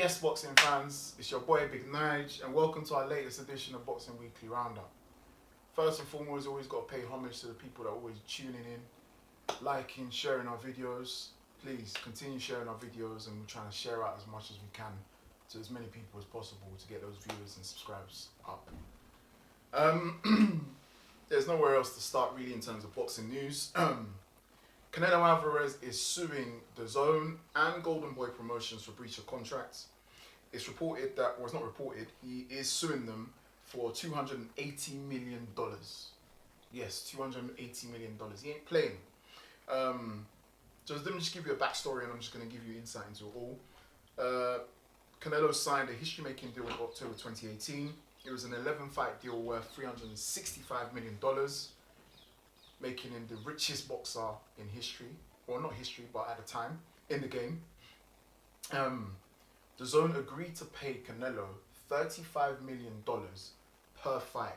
Yes, boxing fans, it's your boy Big Nige, and welcome to our latest edition of Boxing Weekly Roundup. First and foremost, always got to pay homage to the people that are always tuning in, liking, sharing our videos. Please continue sharing our videos, and we're trying to share out as much as we can to as many people as possible to get those viewers and subscribers up. There's nowhere else to start really in terms of boxing news. Canelo Alvarez is suing DAZN and Golden Boy Promotions for breach of contracts. It's reported that, or it's not reported, he is suing them for $280 million. Yes, $280 million. He ain't playing. Let me just give you a backstory, and I'm just going to give you insight into it all. Canelo signed a history-making deal in October 2018. It was an 11-fight deal worth $365 million. Making him the richest boxer in history, well, not history, but at the time in the game. DAZN agreed to pay Canelo $35 million per fight,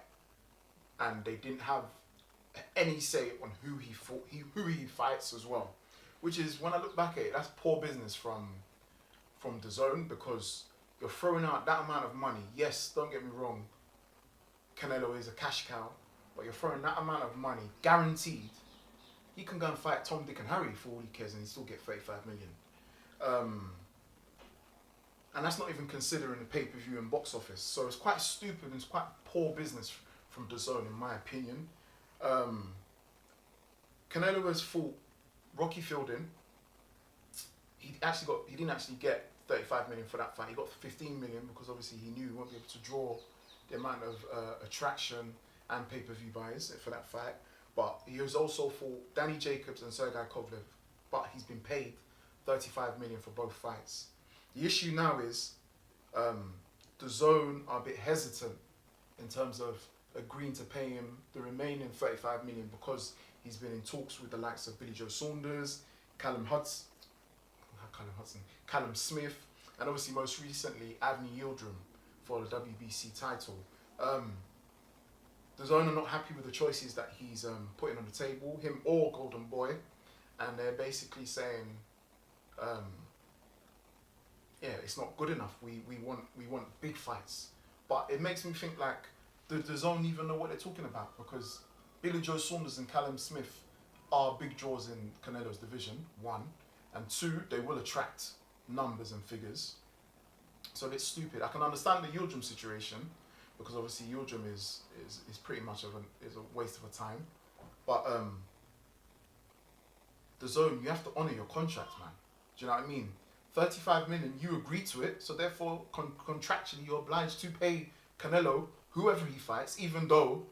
and they didn't have any say on who he fights as well. Which is, when I look back at it, that's poor business from DAZN, because you're throwing out that amount of money. Yes, don't get me wrong, Canelo is a cash cow. But you're throwing that amount of money, guaranteed. He can go and fight Tom, Dick and Harry for all he cares, and he still get 35 million. And that's not even considering the pay-per-view and box office. So it's quite stupid and it's quite poor business from DAZN, in my opinion. Canelo has fought Rocky Fielding. He didn't actually get 35 million for that fight. He got 15 million because obviously he knew he won't be able to draw the amount of attraction and pay-per-view buys for that fight. But he has also fought Danny Jacobs and Sergey Kovalev, but he's been paid 35 million for both fights. The issue now is DAZN are a bit hesitant in terms of agreeing to pay him the remaining 35 million because he's been in talks with the likes of Billy Joe Saunders, Callum Smith, and obviously most recently Avni Yildirim for the WBC title. DAZN are not happy with the choices that he's putting on the table, him or Golden Boy, and they're basically saying, it's not good enough. We want big fights. But it makes me think like the DAZN even know what they're talking about, because Billy Joe Saunders and Callum Smith are big draws in Canelo's division, one, and two, they will attract numbers and figures. So it's stupid. I can understand the Yildirim situation, because obviously Yildirim is pretty much is a waste of a time. But DAZN, you have to honour your contract, man. Do you know what I mean? 35 million, you agreed to it, so therefore contractually you're obliged to pay Canelo whoever he fights, even though,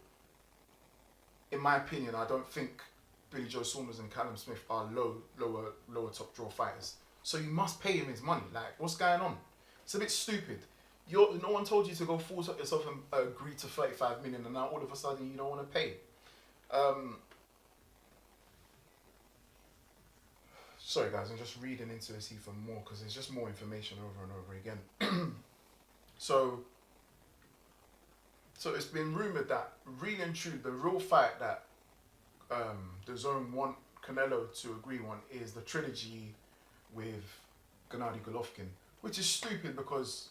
in my opinion, I don't think Billy Joe Saunders and Callum Smith are lower top draw fighters. So you must pay him his money. Like, what's going on? It's a bit stupid. No one told you to go force up yourself and agree to 35 million, and now all of a sudden you don't want to pay. Sorry guys, I'm just reading into this even more because there's just more information over and over again. So it's been rumoured that, really and truly, the real fight that DAZN want Canelo to agree on is the trilogy with Gennady Golovkin, which is stupid because,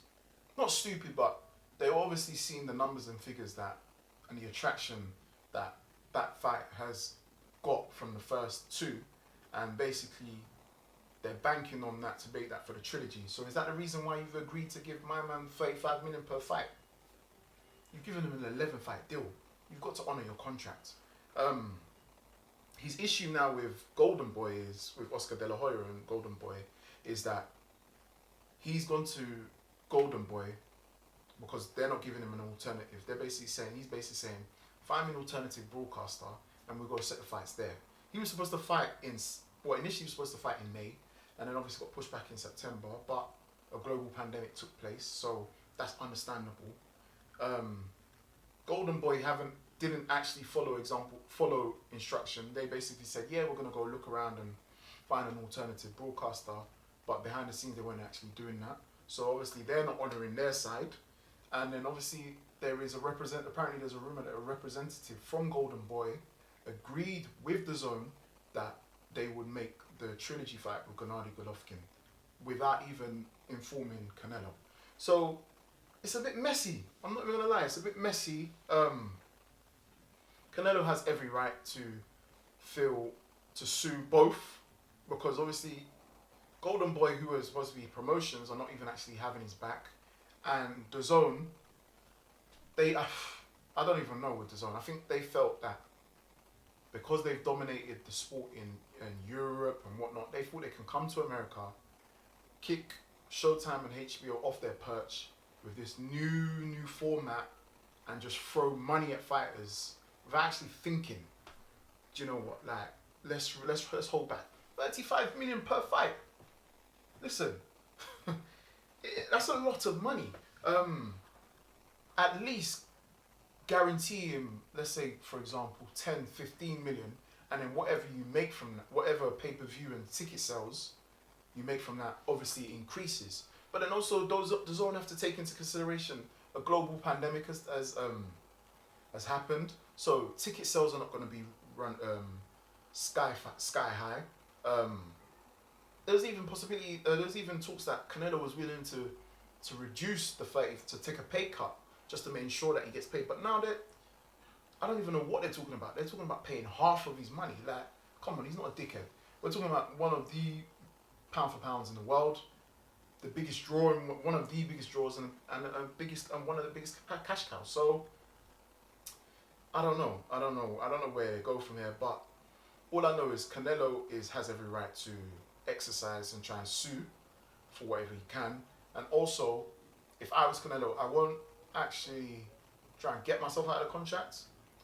not stupid, but they're obviously seeing the numbers and figures that, and the attraction that fight has got from the first two, and basically they're banking on that to make that for the trilogy. So is that the reason why you've agreed to give my man 35 million per fight? You've given him an 11-fight deal. You've got to honour your contract. His issue now with Golden Boy is, with Oscar De La Hoya and Golden Boy, is that he's gone to Golden Boy because they're not giving him an alternative. He's basically saying, find me an alternative broadcaster and we'll go set the fights there. He was supposed to fight initially he was supposed to fight in May, and then obviously got pushed back in September, but a global pandemic took place, so that's understandable. Golden Boy didn't actually follow instruction. They basically said, yeah, we're gonna go look around and find an alternative broadcaster, but behind the scenes they weren't actually doing that. So obviously they're not honouring their side, and then obviously apparently there's a rumour that a representative from Golden Boy agreed with DAZN that they would make the trilogy fight with Gennady Golovkin. without even informing Canelo. So it's a bit messy. I'm not even gonna lie, it's a bit messy. Canelo has every right to sue both, because obviously Golden Boy, who was supposed to be promotions, are not even actually having his back, and DAZN, I don't even know with DAZN. I think they felt that because they've dominated the sport in Europe and whatnot, they thought they can come to America, kick Showtime and HBO off their perch with this new format and just throw money at fighters without actually thinking. Do you know what? Like, let's hold back 35 million per fight. Listen, that's a lot of money. At least guarantee him, let's say, for example, 10, 15 million, and then whatever you make from that, whatever pay-per-view and ticket sales you make from that, obviously increases. But then also, DAZN have to take into consideration a global pandemic has happened, so ticket sales are not going to be run sky high. There's even possibility. There's even talks that Canelo was willing to reduce the fight, to take a pay cut just to make sure that he gets paid. But now I don't even know what they're talking about. They're talking about paying half of his money. Like, come on, he's not a dickhead. We're talking about one of the pound for pounds in the world, the biggest draw, one of the biggest draws, and one of the biggest cash cows. So I don't know where they go from here. But all I know is Canelo has every right to exercise and try and sue for whatever he can. And also, if I was Canelo, I won't actually try and get myself out of the contract.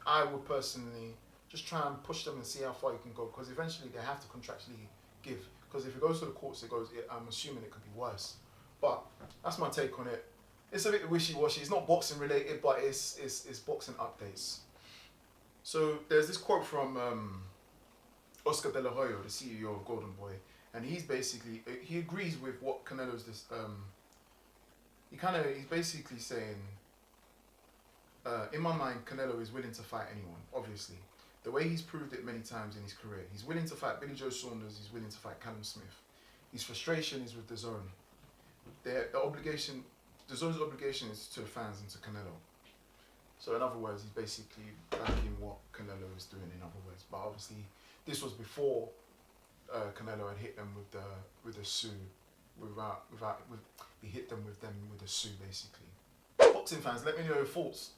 I would personally just try and push them and see how far you can go, because eventually they have to contractually give. Because if it goes to the courts, I'm assuming it could be worse. But that's my take on it. It's a bit wishy-washy. It's not boxing related, but it's boxing updates. So there's this quote from Oscar De La Hoya, the CEO of Golden Boy, and he agrees with what Canelo's he's basically saying, in my mind, Canelo is willing to fight anyone, obviously. The way he's proved it many times in his career. He's willing to fight Billy Joe Saunders, he's willing to fight Callum Smith. His frustration is with DAZN. DAZN's obligation is to the fans and to Canelo. So in other words, he's basically backing what Canelo is doing, in other words. But obviously, this was before Canelo had hit them with the sue. He hit them with a sue, basically. Boxing fans, let me know your thoughts.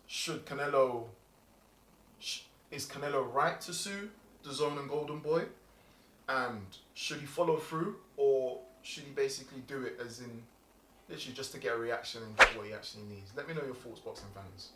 Is Canelo right to sue DAZN and Golden Boy? And should he follow through, or should he basically do it as in literally just to get a reaction and get what he actually needs? Let me know your thoughts, boxing fans.